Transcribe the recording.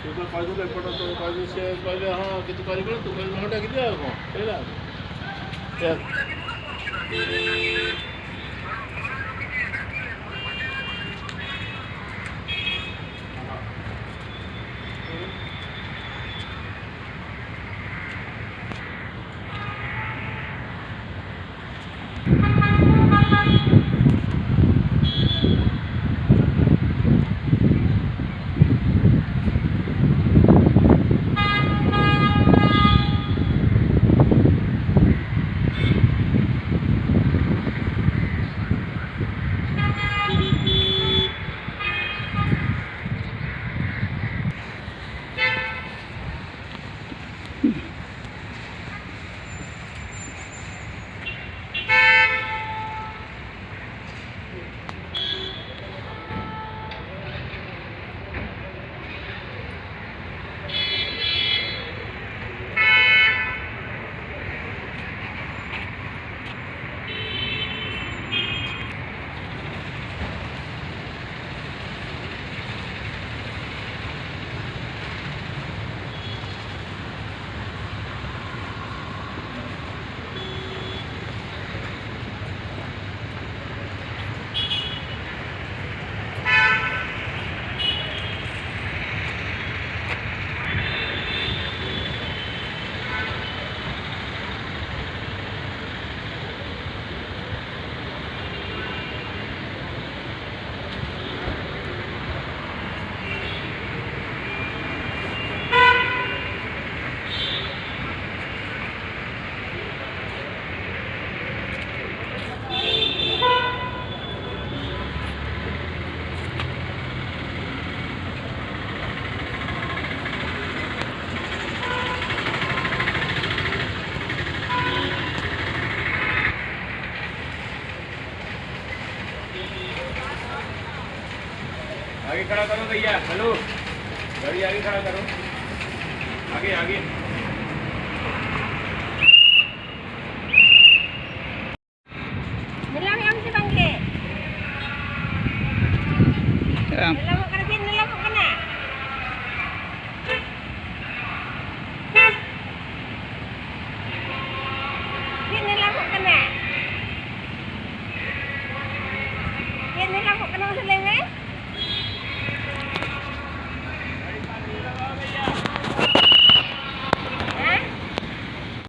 ତୁ ତ କହିଦେଲୁ ଏପଟ ତ କହିଲୁ ସେ କହିଲେ ହଁ କିଛି କରିବୁନି ତୁ କହିଲୁ ହଁ ଡାକିଦିଅ ଆଉ କ'ଣ ସରିଲା आगे खड़ा करो भैया हेलो गाड़ी आगे खड़ा करो आगे आगे nilang yang si bangke nilang ka na din nilang ka na din nilang ka na din nilang ka na sa lengan